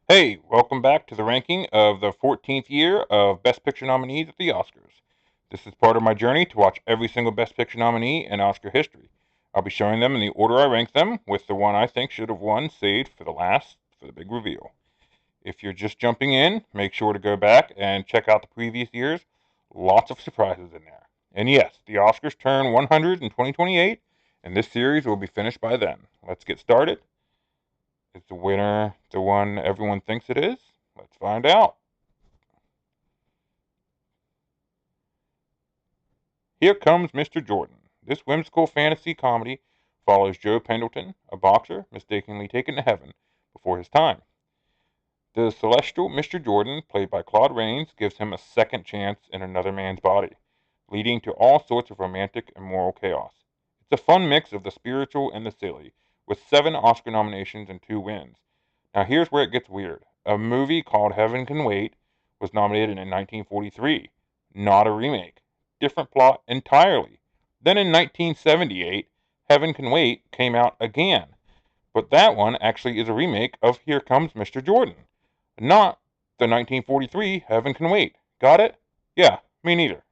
Hey, welcome back to the ranking of the 14th year of Best Picture nominees at the Oscars. This is part of my journey to watch every single Best Picture nominee in Oscar history. I'll be showing them in the order I rank them, with the one I think should have won saved for the last for the big reveal. If you're just jumping in, make sure to go back and check out the previous years. Lots of surprises in there. And yes, the Oscars turn 100 in 2028, and this series will be finished by then. Let's get started. Is the winner the one everyone thinks it is? Let's find out. Here comes Mr. Jordan. This whimsical fantasy comedy follows Joe Pendleton, a boxer mistakenly taken to heaven before his time. The celestial Mr. Jordan, played by Claude Rains, gives him a second chance in another man's body, leading to all sorts of romantic and moral chaos. It's a fun mix of the spiritual and the silly, with 7 Oscar nominations and 2 wins. Now here's where it gets weird. A movie called Heaven Can Wait was nominated in 1943, not a remake. Different plot entirely. Then in 1978, Heaven Can Wait came out again, but that one actually is a remake of Here Comes Mr. Jordan, not the 1943 Heaven Can Wait. Got it? Yeah, me neither.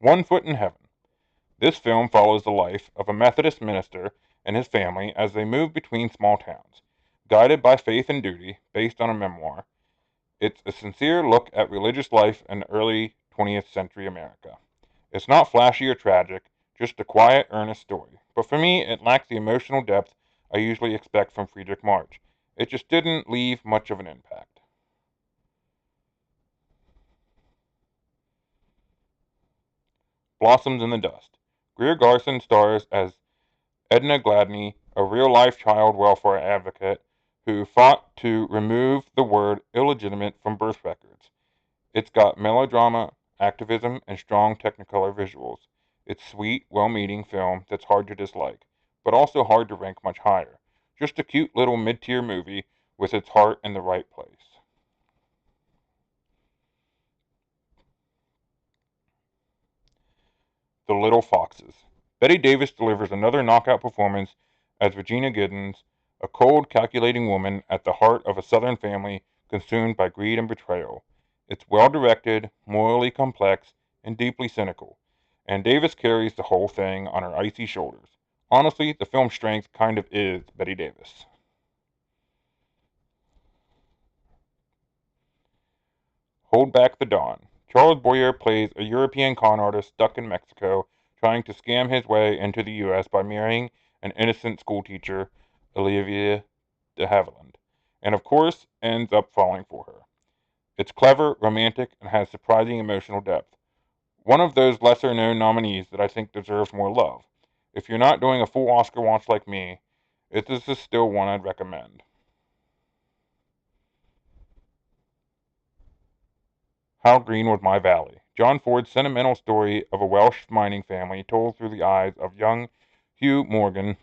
One Foot in Heaven. This film follows the life of a Methodist minister and his family as they move between small towns. Guided by faith and duty, based on a memoir, it's a sincere look at religious life in early 20th century America. It's not flashy or tragic, just a quiet, earnest story. But for me, it lacks the emotional depth I usually expect from Friedrich March. It just didn't leave much of an impact. Blossoms in the Dust. Greer Garson stars as Edna Gladney, a real-life child welfare advocate who fought to remove the word illegitimate from birth records. It's got melodrama, activism, and strong Technicolor visuals. It's sweet, well-meaning film that's hard to dislike, but also hard to rank much higher. Just a cute little mid-tier movie with its heart in the right place. The Little Foxes. Betty Davis delivers another knockout performance as Regina Giddens, a cold, calculating woman at the heart of a Southern family consumed by greed and betrayal. It's well directed, morally complex, and deeply cynical, and Davis carries the whole thing on her icy shoulders. Honestly, the film's strength kind of is Betty Davis. Hold Back the Dawn. Charles Boyer plays a European con artist stuck in Mexico trying to scam his way into the U.S. by marrying an innocent schoolteacher, Olivia de Havilland, and of course ends up falling for her. It's clever, romantic, and has surprising emotional depth. One of those lesser known nominees that I think deserves more love. If you're not doing a full Oscar watch like me, this is still one I'd recommend. How Green Was My Valley. John Ford's sentimental story of a Welsh mining family told through the eyes of young Hugh Morgan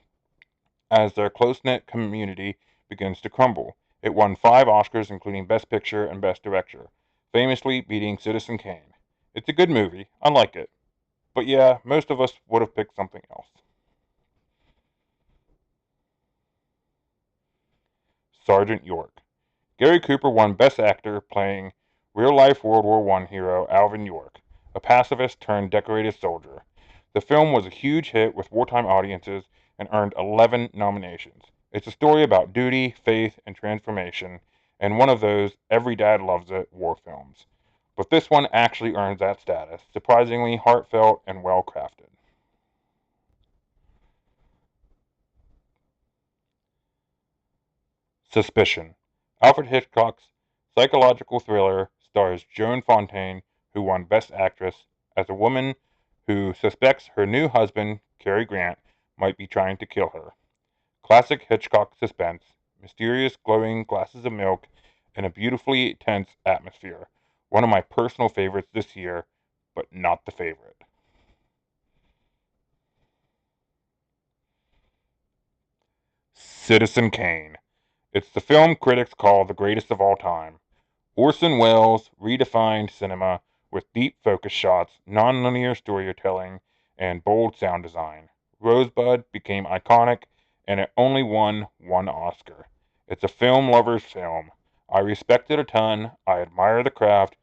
as their close knit community begins to crumble. It won 5 Oscars, including Best Picture and Best Director, famously beating Citizen Kane. It's a good movie. I like it. But yeah, most of us would have picked something else. Sergeant York. Gary Cooper won Best Actor playing real life World War I hero Alvin York, a pacifist turned decorated soldier. The film was a huge hit with wartime audiences and earned 11 nominations. It's a story about duty, faith, and transformation, and one of those every dad loves it war films. But this one actually earns that status, surprisingly heartfelt and well crafted. Suspicion. Alfred Hitchcock's psychological thriller stars Joan Fontaine, who won Best Actress, as a woman who suspects her new husband, Cary Grant, might be trying to kill her. Classic Hitchcock suspense, mysterious glowing glasses of milk, and a beautifully tense atmosphere. One of my personal favorites this year, but not the favorite. Citizen Kane. It's the film critics call the greatest of all time. Orson Welles redefined cinema with deep focus shots, nonlinear storytelling, and bold sound design. Rosebud became iconic, and it only won one Oscar. It's a film lover's film. I respect it a ton. I admire the craft,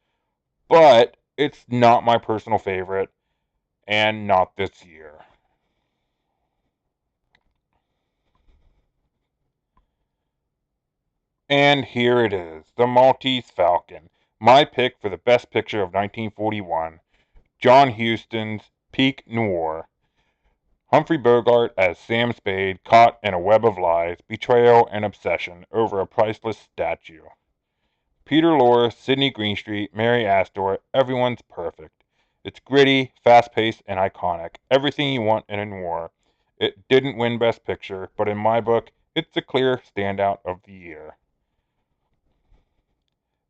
but it's not my personal favorite, and not this year. And here it is, The Maltese Falcon, my pick for the best picture of 1941, John Huston's peak noir. Humphrey Bogart as Sam Spade, caught in a web of lies, betrayal, and obsession over a priceless statue. Peter Lorre, Sidney Greenstreet, Mary Astor, everyone's perfect. It's gritty, fast-paced, and iconic. Everything you want in a noir. It didn't win Best Picture, but in my book, it's a clear standout of the year.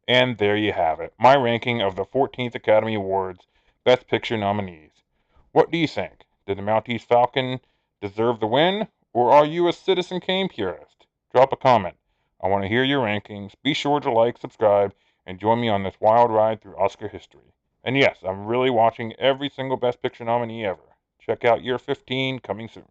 And there you have it, my ranking of the 14th Academy Awards Best Picture nominees. What do you think? Did the Maltese Falcon deserve the win, or are you a Citizen Kane purist? Drop a comment. I want to hear your rankings. Be sure to like, subscribe, and join me on this wild ride through Oscar history. And yes, I'm really watching every single Best Picture nominee ever. Check out Year 15 coming soon.